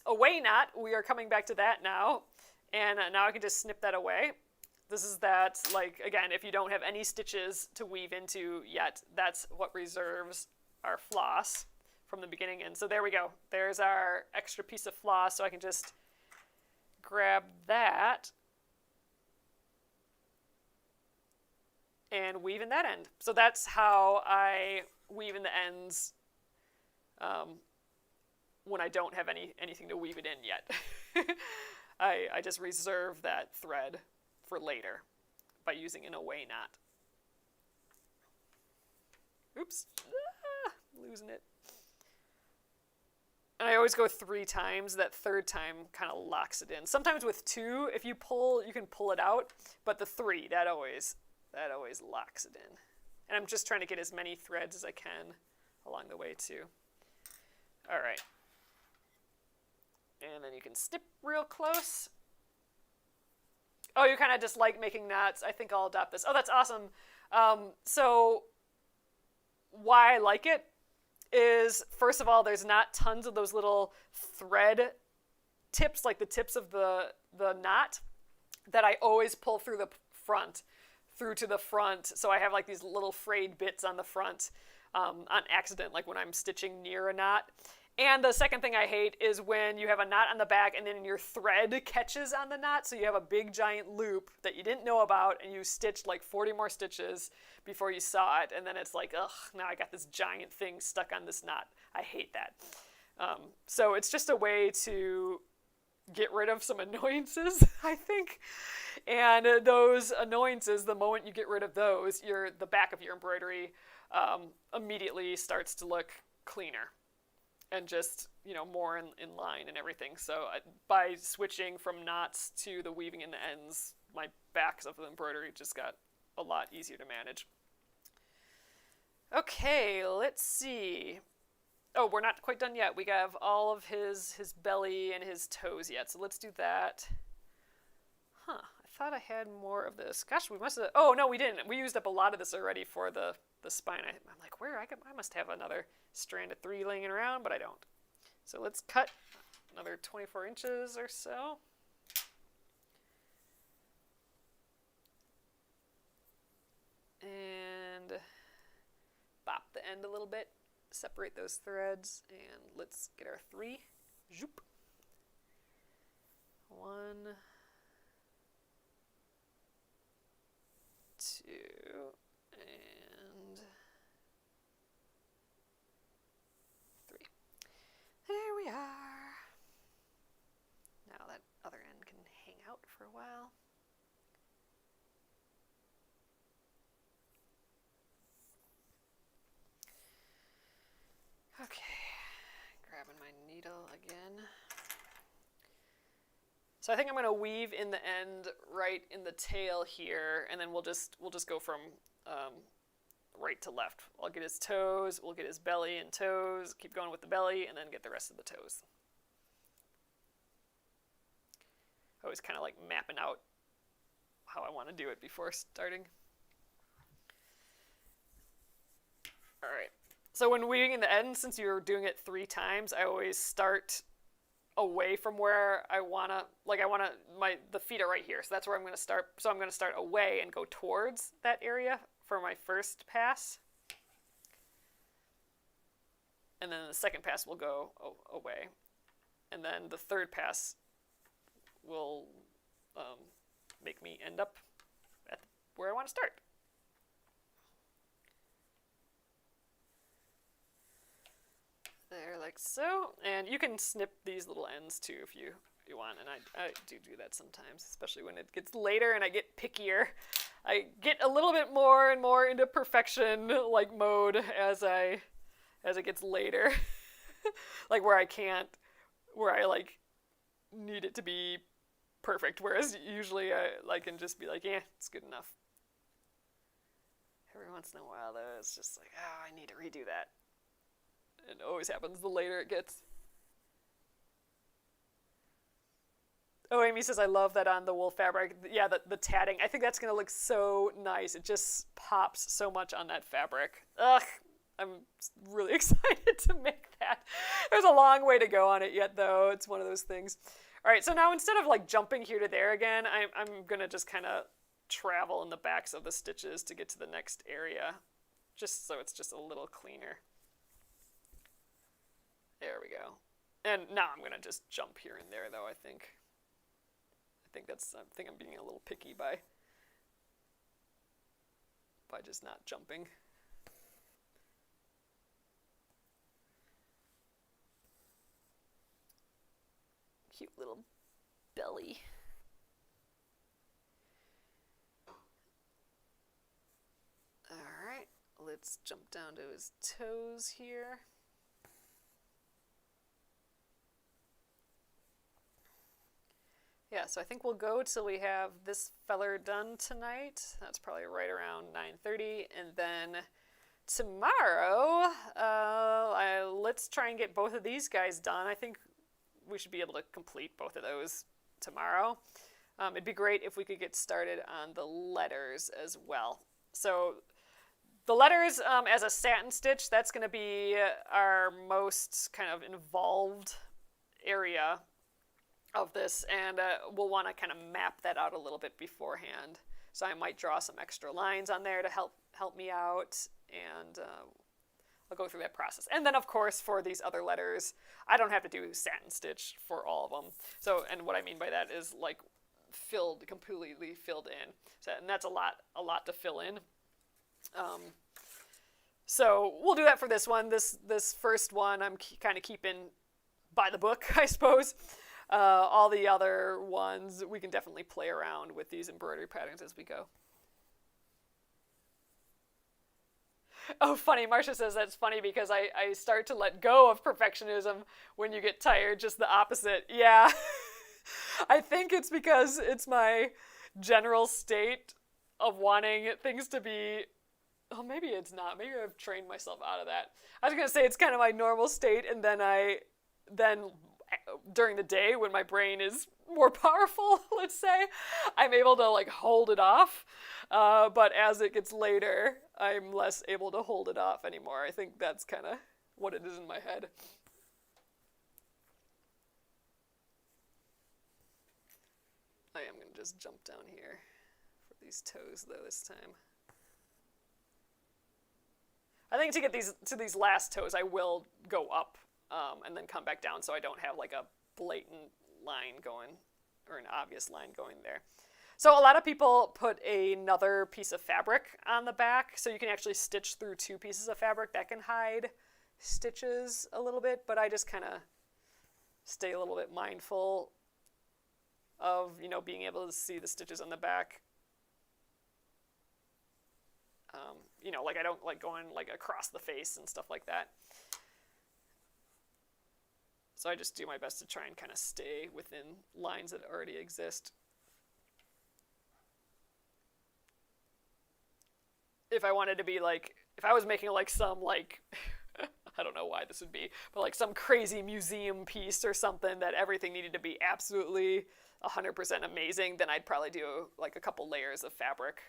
away knot, we are coming back to that now. And now I can just snip that away. This is that, like, again, if you don't have any stitches to weave into yet, that's what reserves our floss from the beginning. And so there we go. There's our extra piece of floss. So I can just grab that and weave in that end. So that's how I weave in the ends when I don't have anything to weave it in yet. I just reserve that thread for later by using an away knot. Oops, losing it. And I always go 3 times. That third time kind of locks it in. Sometimes with 2, if you pull, you can pull it out, but the 3, that always locks it in. And I'm just trying to get as many threads as I can along the way too. All right. And then you can snip real close. Oh, you kind of just like making knots. I think I'll adopt this. Oh, that's awesome. So why I like it is, first of all, there's not tons of those little thread tips, like the tips of the knot, that I always pull through to the front. So I have like these little frayed bits on the front on accident, like when I'm stitching near a knot. And the second thing I hate is when you have a knot on the back and then your thread catches on the knot, so you have a big giant loop that you didn't know about, and you stitched like 40 more stitches before you saw it, and then it's like, ugh, now I got this giant thing stuck on this knot. I hate that. So it's just a way to get rid of some annoyances, I think. And those annoyances, the moment you get rid of those, the back of your embroidery immediately starts to look cleaner and just, more in line and everything. So by switching from knots to the weaving in the ends, my backs of the embroidery just got a lot easier to manage. Okay, let's see. Oh, we're not quite done yet. We have all of his belly and his toes yet, so let's do that. I thought I had more of this. Gosh, we must have... Oh, no, we didn't. We used up a lot of this already for the spine. I'm like, where? I must have another strand of 3 laying around, but I don't. So let's cut another 24 inches or so. And bop the end a little bit. Separate those threads, and let's get our 3. Zoop. 1, 2, and 3. There we are. Now that other end can hang out for a while. Okay, grabbing my needle again. So I think I'm going to weave in the end right in the tail here, and then we'll just go from right to left. I'll get his toes, we'll get his belly and toes, keep going with the belly, and then get the rest of the toes. Always kind of like mapping out how I want to do it before starting. All right. So when weaving in the end, since you're doing it 3 times, I always start away from where I want to, the feet are right here. So that's where I'm going to start. So I'm going to start away and go towards that area for my first pass. And then the second pass will go away. And then the third pass will make me end up at where I want to start. There, like so. And you can snip these little ends too if you want, and I do that sometimes, especially when it gets later and I get pickier. I get a little bit more and more into perfection like mode as it gets later. Like where I like need it to be perfect, whereas usually I can just be like, yeah, it's good enough. Every once in a while though, it's just like, oh, I need to redo that. It always happens the later it gets. Oh, Amy says, I love that on the wool fabric. Yeah, the tatting. I think that's going to look so nice. It just pops so much on that fabric. Ugh, I'm really excited to make that. There's a long way to go on it yet, though. It's one of those things. All right, so now instead of like jumping here to there again, I'm going to just kind of travel in the backs of the stitches to get to the next area, just so it's just a little cleaner. There we go. And now I'm going to just jump here and there, though, I think I'm being a little picky by by just not jumping. Cute little belly. Alright, let's jump down to his toes here. Yeah, so I think we'll go till we have this feller done tonight. That's probably right around 9:30. And then tomorrow, let's try and get both of these guys done. I think we should be able to complete both of those tomorrow. It'd be great if we could get started on the letters as well. So the letters as a satin stitch, that's going to be our most kind of involved area of this, and we'll want to kind of map that out a little bit beforehand. So I might draw some extra lines on there to help me out, and I'll go through that process. And then of course for these other letters, I don't have to do satin stitch for all of them. So, and what I mean by that is like completely filled in. So, and that's a lot to fill in. So we'll do that for this one. This first one I'm kind of keeping by the book, I suppose. All the other ones, we can definitely play around with these embroidery patterns as we go. Oh, funny. Marcia says that's funny because I start to let go of perfectionism when you get tired, just the opposite. Yeah. I think it's because it's my general state of wanting things to be... Oh, maybe it's not. Maybe I've trained myself out of that. I was going to say it's kind of my normal state, and then during the day when my brain is more powerful, let's say, I'm able to like hold it off. But as it gets later, I'm less able to hold it off anymore. I think that's kind of what it is in my head. I am going to just jump down here for these toes though this time. I think to get to these last toes, I will go up and then come back down so I don't have like a blatant line going or an obvious line going there. So a lot of people put another piece of fabric on the back so you can actually stitch through two pieces of fabric. That can hide stitches a little bit, but I just kind of stay a little bit mindful of, being able to see the stitches on the back. Like I don't like going like across the face and stuff like that. So I just do my best to try and kind of stay within lines that already exist. If I wanted to be like, if I was making like some like, I don't know why this would be, but like some crazy museum piece or something that everything needed to be absolutely 100% amazing, then I'd probably do like a couple layers of fabric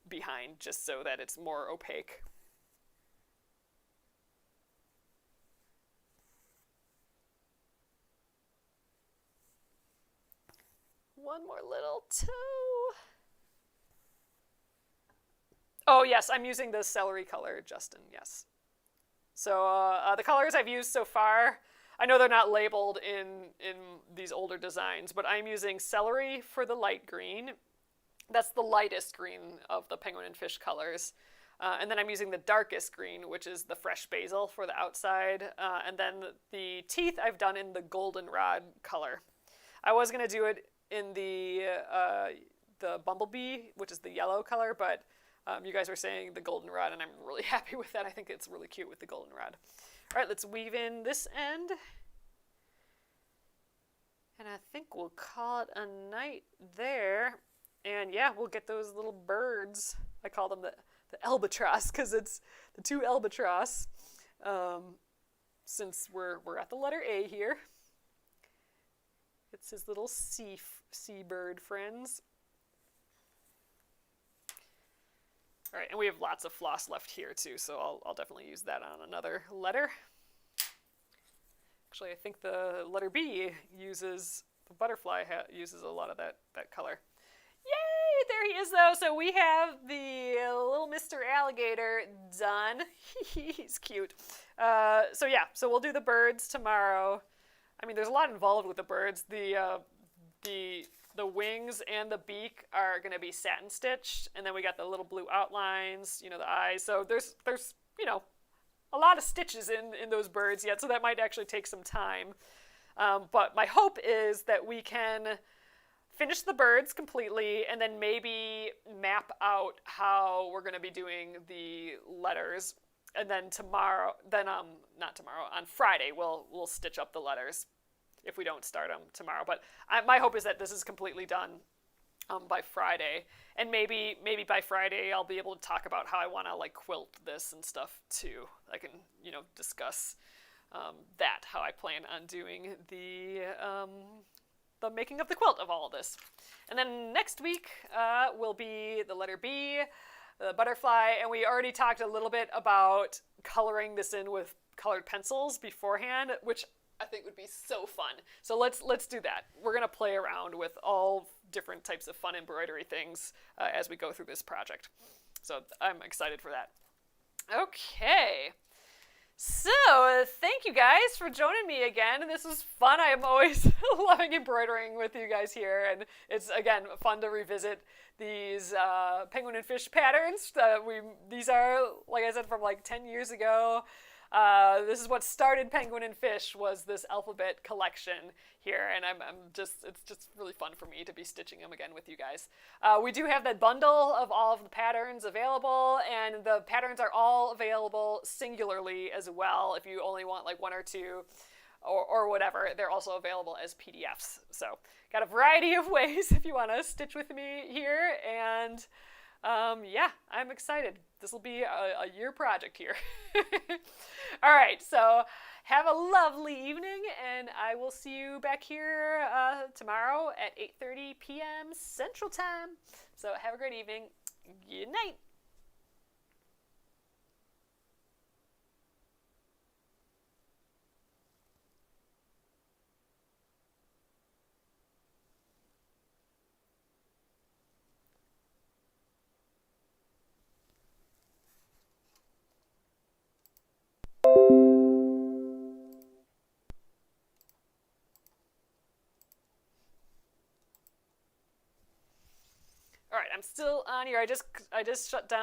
behind just so that it's more opaque. One more little toe. Oh yes, I'm using the celery color, Justin, yes. So the colors I've used so far, I know they're not labeled in these older designs, but I'm using celery for the light green. That's the lightest green of the penguin and fish colors. And then I'm using the darkest green, which is the fresh basil for the outside. And then the teeth I've done in the goldenrod color. I was going to do it in the bumblebee, which is the yellow color, but you guys were saying the goldenrod, and I'm really happy with that. I think it's really cute with the goldenrod. All right, let's weave in this end. And I think we'll call it a night there. And yeah, we'll get those little birds. I call them the albatross because it's the two albatross. Since we're at the letter A here. It's his little seabird friends. All right, and we have lots of floss left here too, so I'll definitely use that on another letter. Actually, I think the letter B uses, the butterfly uses a lot of that color. Yay! There he is though. So we have the little Mr. Alligator done. He's cute. So yeah, so we'll do the birds tomorrow. I mean, there's a lot involved with the birds. The the wings and the beak are going to be satin stitched, and then we got the little blue outlines, you know, the eyes. So there's you know, a lot of stitches in those birds yet, so that might actually take some time. But my hope is that we can finish the birds completely and then maybe map out how we're going to be doing the letters. And then not tomorrow, on Friday, we'll stitch up the letters if we don't start them tomorrow. But my hope is that this is completely done by Friday. And maybe by Friday I'll be able to talk about how I want to like quilt this and stuff too. I can, you know, discuss how I plan on doing the making of the quilt of all of this. And then next week will be the letter B, the butterfly, and we already talked a little bit about coloring this in with colored pencils beforehand, which I think would be so fun. So let's do that. We're gonna play around with all different types of fun embroidery things as we go through this project. So I'm excited for that. Okay. So, thank you guys for joining me again. This was fun. I am always loving embroidering with you guys here, and it's, again, fun to revisit these penguin and fish patterns. These are, like I said, from like 10 years ago. This is what started Penguin and Fish, was this alphabet collection here, and it's just really fun for me to be stitching them again with you guys. We do have that bundle of all of the patterns available, and the patterns are all available singularly as well. If you only want like one or two or whatever, they're also available as PDFs. So got a variety of ways if you want to stitch with me here, and yeah, I'm excited. This will be a year project here. All right, so have a lovely evening, and I will see you back here tomorrow at 8:30 p.m. Central Time. So have a great evening. Good night. All right, I'm still on here. I just shut down